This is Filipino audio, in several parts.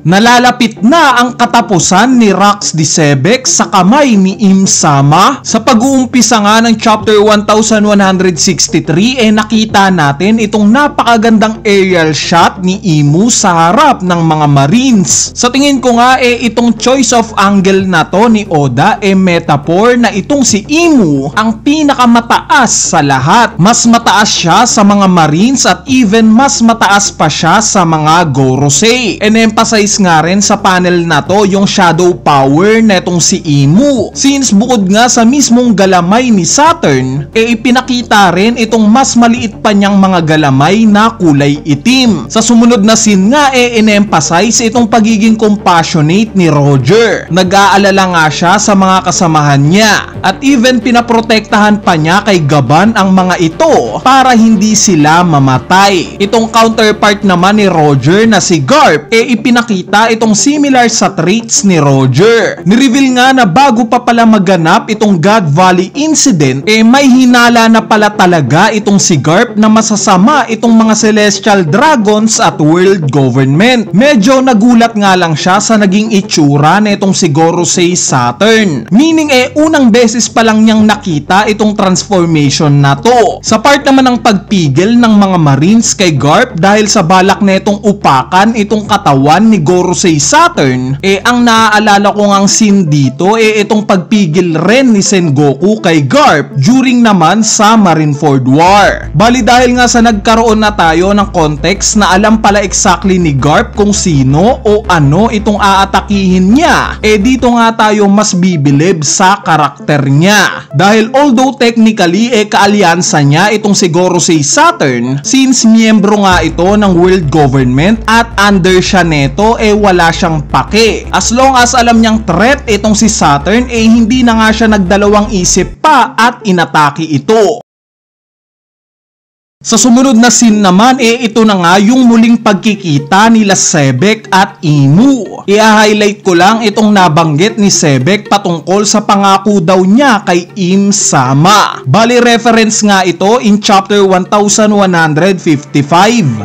Nalalapit na ang katapusan ni Rax Disebek sa kamay ni Im-sama. Sa pag-uumpisa nga ng chapter 1163 nakita natin itong napakagandang aerial shot ni Imu sa harap ng mga Marines. Sa tingin ko nga itong choice of angle na to ni Oda metaphor na itong si Imu ang pinakamataas sa lahat. Mas mataas siya sa mga Marines at even mas mataas pa siya sa mga Gorosei. Emphasize nga rin sa panel na to yung shadow power netong si Imu. Since bukod nga sa mismong galamay ni Saturn, ipinakita rin itong mas maliit pa niyang mga galamay na kulay itim. Sa sumunod na scene nga in-emphasize itong pagiging compassionate ni Roger. Nag-aalala nga siya sa mga kasamahan niya at even pinaprotektahan pa niya kay Gaban ang mga ito para hindi sila mamatay. Itong counterpart naman ni Roger na si Garp ipinakita itong similar sa traits ni Roger. Nireveal nga na bago pa pala maganap itong God Valley incident may hinala na pala talaga itong si Garp na masasama itong mga celestial dragons at world government. Medyo nagulat nga lang siya sa naging itsura na itong si Gorosei Saturn. Meaning unang beses pa lang niyang nakita itong transformation na to. Sa part naman ng pagpigil ng mga Marines kay Garp dahil sa balak na itong upakan itong katawan ni Gorosei Saturn, ang naaalala ko ngang scene dito itong pagpigil rin ni Sengoku kay Garp during naman sa Marineford War. Bali dahil nga sa nagkaroon na tayo ng context na alam pala exactly ni Garp kung sino o ano itong aatakihin niya, dito nga tayo mas bibilib sa karakter niya. Dahil although technically kaalyansa niya itong si Gorosei Saturn, since miyembro nga ito ng world government at under siya neto wala siyang pake. As long as alam niyang threat itong si Saturn hindi na nga siya nagdalawang isip pa at inatake ito. Sa sumunod na scene naman ito na nga yung muling pagkikita nila Sebek at Imu. I-highlight ko lang itong nabanggit ni Sebek patungkol sa pangako daw niya kay Im-sama. Bali reference nga ito in chapter 1155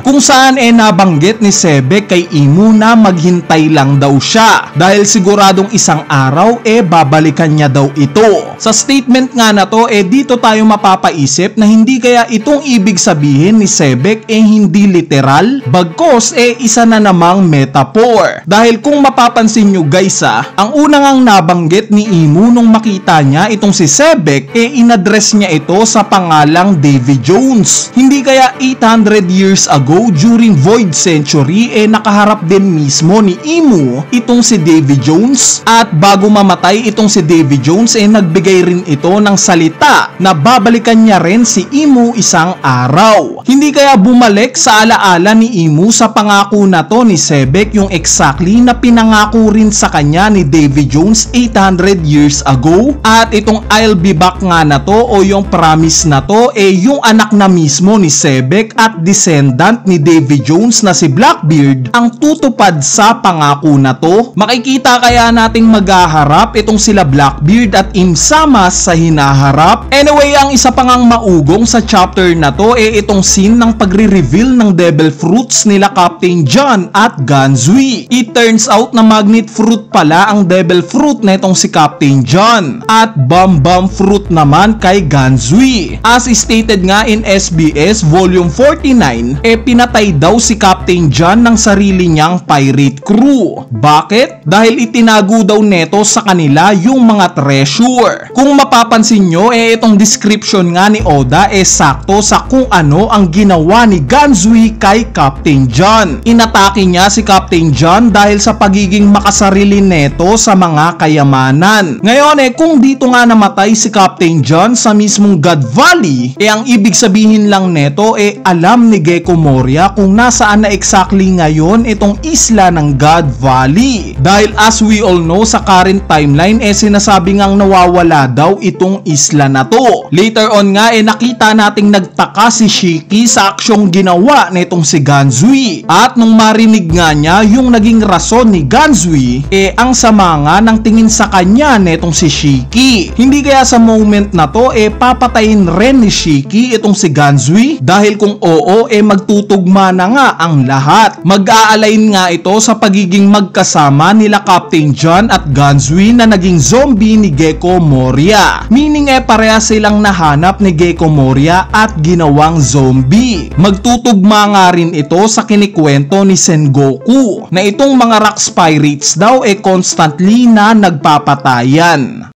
kung saan nabanggit ni Sebek kay Imu na maghintay lang daw siya dahil siguradong isang araw babalikan niya daw ito. Sa statement nga na to dito tayo mapapaisip na hindi kaya itong ibig sabihin ni Sebek hindi literal, bagkos isa na namang metaphor. Dahil kung mapapansin nyo guys ang unang ang nabanggit ni Imu nung makita niya itong si Sebek inaddress niya ito sa pangalang Davy Jones. Hindi kaya 800 years ago during Void Century nakaharap din mismo ni Imu itong si Davy Jones at bago mamatay itong si Davy Jones nagbigay rin ito ng salita na babalikan niya rin si Imu isang araw. Hindi kaya bumalik sa alaala ni Imu sa pangako na to ni Sebek yung exactly na pinangako rin sa kanya ni Davy Jones 800 years ago? At itong I'll be back nga na to o yung promise na to yung anak na mismo ni Sebek at descendant ni Davy Jones na si Blackbeard ang tutupad sa pangako na to. Makikita kaya nating maghaharap itong sila Blackbeard at Im-sama sa hinaharap? Anyway, ang isa pang maugong sa chapter na to itong scene ng pagre-reveal ng devil fruits nila Captain John at Ganzui. It turns out na magnet fruit pala ang devil fruit na itong si Captain John at Bam fruit naman kay Ganzui. As stated nga in SBS volume 49 pinatay daw si Captain John ng sarili niyang pirate crew. Bakit? Dahil itinago daw neto sa kanila yung mga treasure. Kung mapapansin nyo itong description nga ni Oda sakto sa kung ano ang ginawa ni Ganzui kay Captain John. Inatake niya si Captain John dahil sa pagiging makasarili neto sa mga kayamanan. Ngayon kung dito nga namatay si Captain John sa mismong God Valley, ang ibig sabihin lang neto alam ni Gecko Moria kung nasaan na exactly ngayon itong isla ng God Valley. Dahil as we all know sa current timeline sinasabi ngang nawawala daw itong isla na to. Later on nga nakita nating nagtaka si si Shiki sa aksyong ginawa nitong si Ganzui. At nung marinig nga niya yung naging rason ni Ganzui, ang sama nga ng tingin sa kanya nitong si Shiki. Hindi kaya sa moment na to papatayin rin ni Shiki itong si Ganzui? Dahil kung oo magtutugma na nga ang lahat. Mag-a-align nga ito sa pagiging magkasama nila Captain John at Ganzui na naging zombie ni Gecko Moria. Meaning pareha silang nahanap ni Gecko Moria at ginawang zombie. Magtutugma nga rin ito sa kinikwento ni Sengoku na itong mga rock spirits daw constantly na nagpapatayan.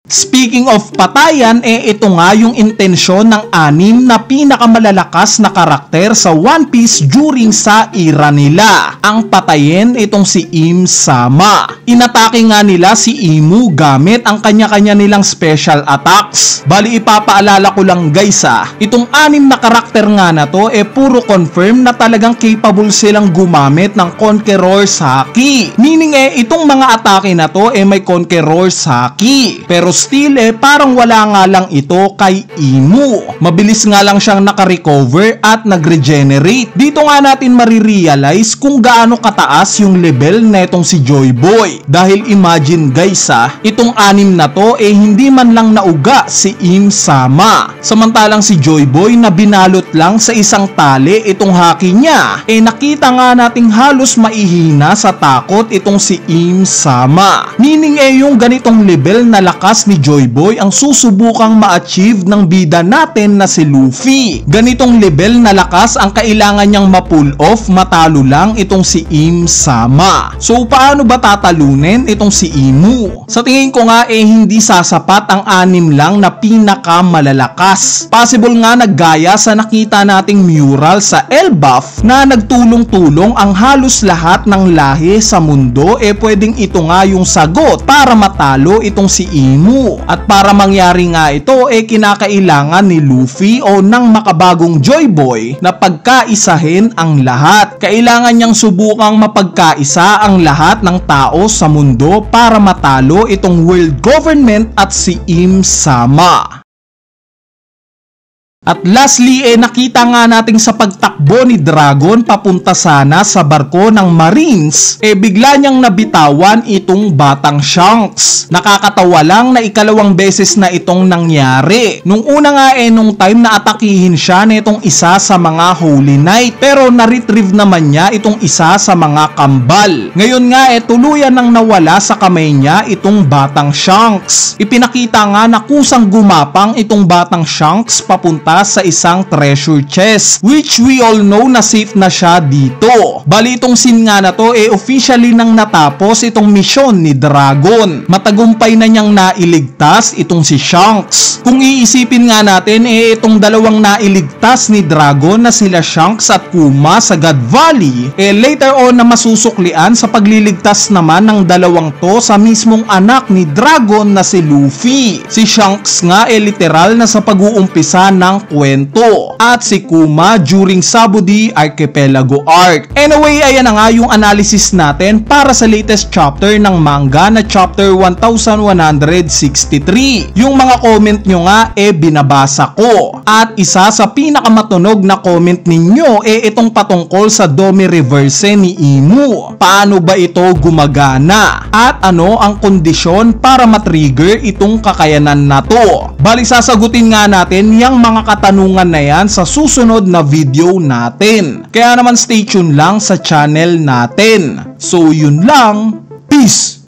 Speaking of patayan, ito nga yung intensyon ng 6 na pinakamalalakas na karakter sa One Piece during sa era nila. Ang patayin itong si Im Sama. Inatake nga nila si Imu gamit ang kanya-kanya nilang special attacks. Bali ipapaalala ko lang guys itong 6 na karakter nga na to puro confirm na talagang capable silang gumamit ng Conqueror's Haki. Meaning itong mga atake na to may Conqueror's Haki. Pero still parang wala nga lang ito kay Imu. Mabilis nga lang siyang nakarecover at nagregenerate. Dito nga natin marirealize kung gaano kataas yung level na itong si Joy Boy. Dahil imagine guys itong 6 na to hindi man lang nauga si Im Sama. Samantalang si Joy Boy na binalot lang sa isang tali itong haki niya nakita nga nating halos maihina sa takot itong si Im Sama. Meaning yung ganitong level na lakas ni Joy Boy ang susubukang ma-achieve ng bida natin na si Luffy. Ganitong level na lakas ang kailangan niyang ma-pull off matalo lang itong si Im Sama. So paano ba tatalunin itong si Imu? Sa tingin ko nga hindi sasapat ang 6 lang na pinakamalalakas. Possible nga naggaya sa nakita nating mural sa Elbaf na nagtulong-tulong ang halos lahat ng lahi sa mundo pwedeng ito nga yung sagot para matalo itong si Imu. At para mangyari nga ito kinakailangan ni Luffy o ng makabagong Joy Boy na pagkaisahin ang lahat. Kailangan niyang subukang mapagkaisa ang lahat ng tao sa mundo para matalo itong world government at si Im Sama. At lastly nakita nga natin sa pagtakbo ni Dragon papunta sana sa barko ng Marines bigla niyang nabitawan itong batang Shanks. Nakakatawa lang na ikalawang beses na itong nangyari. Nung una nga nung time na atakihin siya nitong isa sa mga Holy Knight pero na-retrieve naman niya itong isa sa mga kambal. Ngayon nga tuluyan nang nawala sa kamay niya itong batang Shanks. Ipinakita nga na kusang gumapang itong batang Shanks papunta sa isang treasure chest which we all know na safe na siya dito. Bali itong scene nga na to officially nang natapos itong misyon ni Dragon. Matagumpay na niyang nailigtas itong si Shanks. Kung iisipin nga natin itong dalawang nailigtas ni Dragon na sila Shanks at Kuma sa God Valley later on na masusuklian sa pagliligtas naman ng dalawang to sa mismong anak ni Dragon na si Luffy. Si Shanks nga literal na sa pag-uumpisa ng kwento at si Kuma during Sabudi Archipelago Arc. Anyway, ayan na nga yung analysis natin para sa latest chapter ng manga na chapter 1163. Yung mga comment nyo nga binabasa ko. At isa sa pinakamatunog na comment ninyo itong patungkol sa Domi Reverse ni Imu. Paano ba ito gumagana? At ano ang kondisyon para matrigger itong kakayanan na to? Bali sasagutin nga natin yung mga katanungan na yan sa susunod na video natin. Kaya naman stay tuned lang sa channel natin. So yun lang, peace!